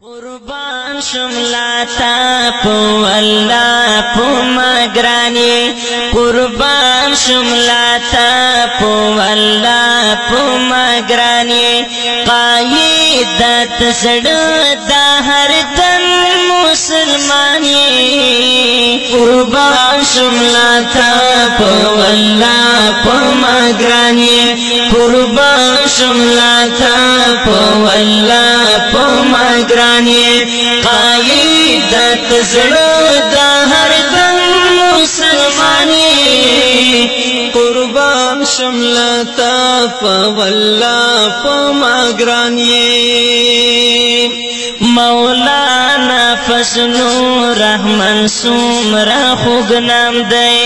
قربان شملاتا پو اللہ پو مگرانی قربان شملاتا پو اللہ پو مگرانی قائدت سڑ دا ہر دن مسلمانی قربان شملاتا پو اللہ پو مگرانی قربان شملاتا پو اللہ پو مگرانی قائدت زړه د هر دم مسلمانی قربان شملتا والله په ماګرانی مولانا فضل رحمان سومره خوږ نام دی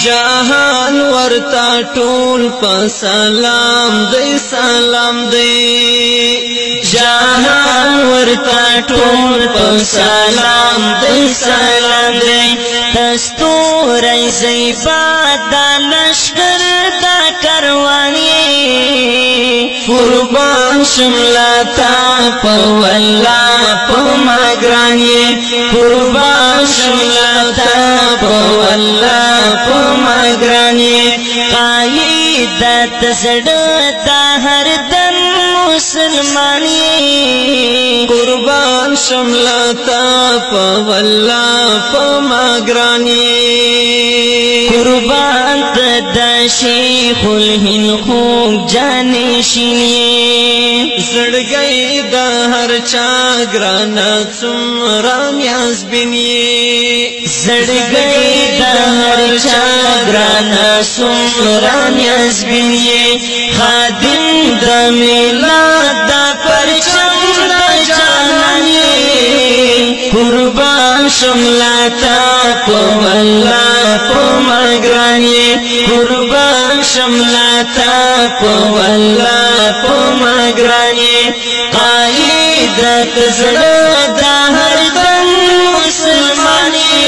جهان ورتا ټول په سلام دی جهان ورتا ټول په سلام دی دستوري زیبا دا لشکر دا کروانی قربان شملاتا په والله په ماګرانی قربان شملاتا په والله په ماګرانی قائدت زړه دا هر دم مسلمانی قربان شملاتا په والله په ماګرانی قربان د شیخ الهند خوږ جانشینی زړګی د هر چا ګرانه څومره نیازبینی زړګی د هر چا ګرانه څومره نیازبینی خادم د میلاد د پرچم د جانانی قربان شملاتا په والله په ماګرانی قربان شملاتا په والله په ماګرانی قائدت زړه د هر دم مسلمانی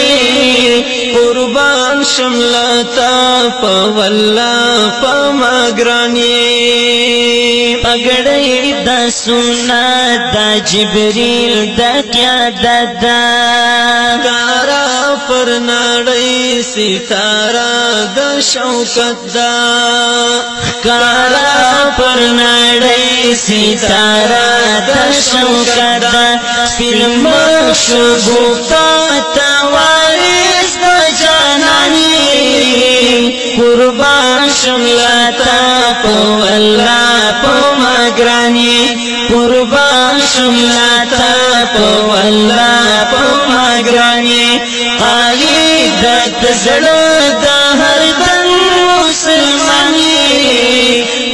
قربان شملاتا په والله په ماګرانی پګړې د سنت د جبريل د قیادت کارا پر نړۍ ستاره د شوکت دا کارا پر نړۍ ستاره د شوکت دا فلم شګوفتا توارث د جانانی قربان شملاتا په والله په ماګرانی قربان شملاتا په والله په ماګرانی قائدت زړه د هر دم مسلمانی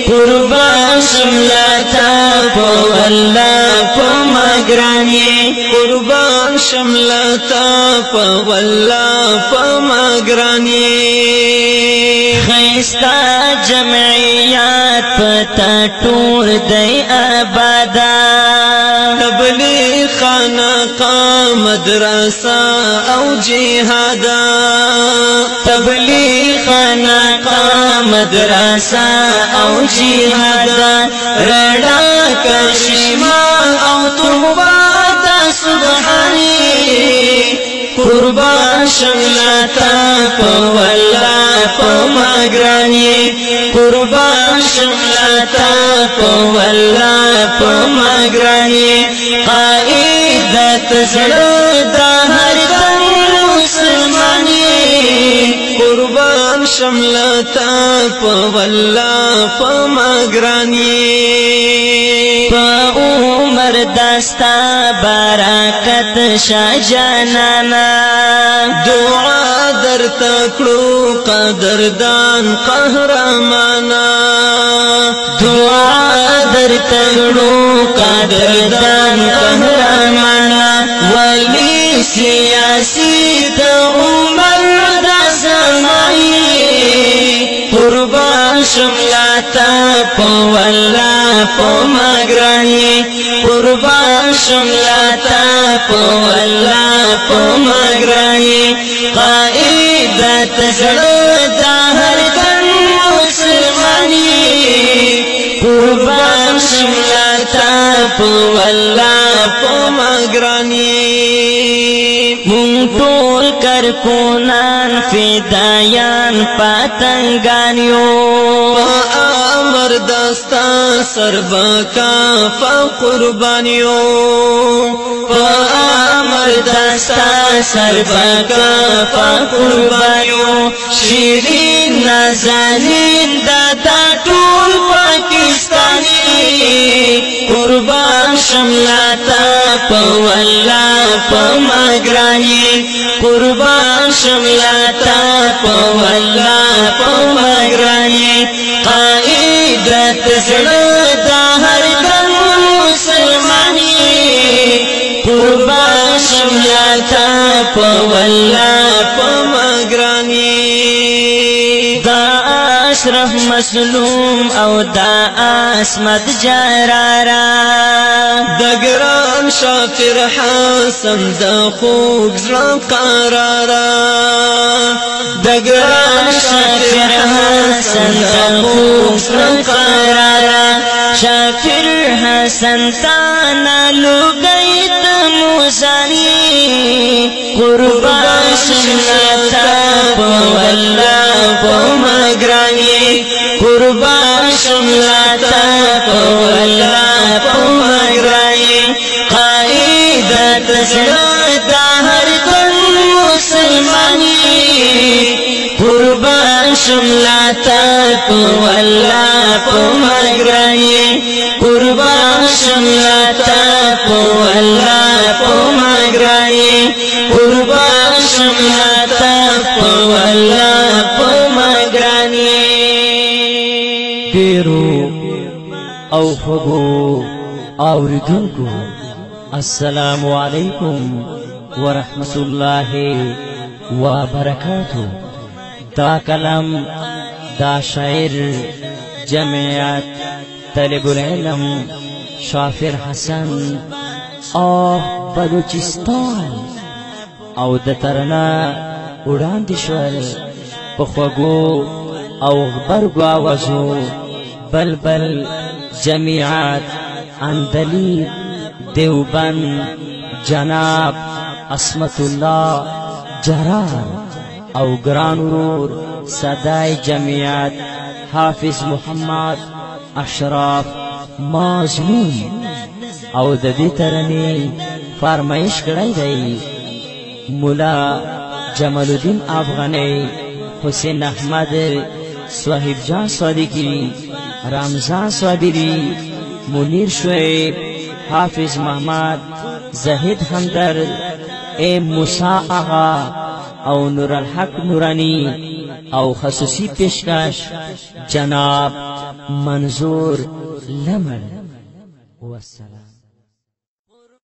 قربان شملاتا په والله په ماګرانی قربان شملاتا په والله په ماګرانی خیستا جمعیات پتا ټول دی آبادا تبلیغ خانقاه مدرسه او جهادا تبلیغ خانقاه مدرسه او جهادا رډا کشما او توبه سبحانی قربان شملاتا په والله په ماګرانی قربان شملاتا په والله په ماګرانی قائدت زړه د هر دم مسلمانی قربان شملاتا په والله په ماګرانی په عمر داستا برکت شاجانانا دعا در تکړو قدردان قهرمانا دعا در تکړو قدردان قهرمانا ولی سیاسی د عمر د زمانی قربان شملاتا په والله په ماګرانی قربان شملاتا په والله په ماګرانی قائدت زړه د هر دم مسلمانی قربان شملاتا په والله پمگرانی مونږ ټول کرکونان فدایان پتنګان یو امر دستا سربکا فقربانیو امر دستا سربکا فقربانیو شیرین نازنین دادا ټول پاکستانی قربان شملاتا پولا پمگرانی قربان شملاتا پولا پمگرانی قائدت زړه د هر دم مسلمانی قربان شملاتا پولا پمگرانی دا اشرف مسلوم او دا اسمت جرارا د ګران شافر حسن د خوږ زړه قرارا د ګران شافر حسن د خوږ زړه قرارا شافر حسن تانا لګیت موسانی قربان شملتا پولا پمگرانی قربان شملتا پولا پمگرانی قائدت زړه د هر دم مسلمانی قربان شملتا پولا پمگرانی قربان شملتا پولا پمگرانی قربان شملتا پولا پمگرانی پیرو او خوږو اوریدونکو السلام علیکم ورحمت الله وبرکاتہ دا کلام دا شاعر جمعیت طالب العلم شافر حسن او بلوچستان او د ترنا وړاندې شول په خوږو او غبرګو آوازو بلبل جمعیت اندلیب دیوبند جناب عصمت الله جرار او ګران ورور صدای جمعیت حافظ محمد اشرف مازمون او د دې ترنې فرمایش کړی دی مولا جمال الدین افغانی حسین احمد صاحب جان صادقی رمضان صابری منیر شعیب حافظ محمد زاهد همدرد موسی آغا او نور الحق نورانی او خصوصی پیشکش جناب منظور لمر والسلام.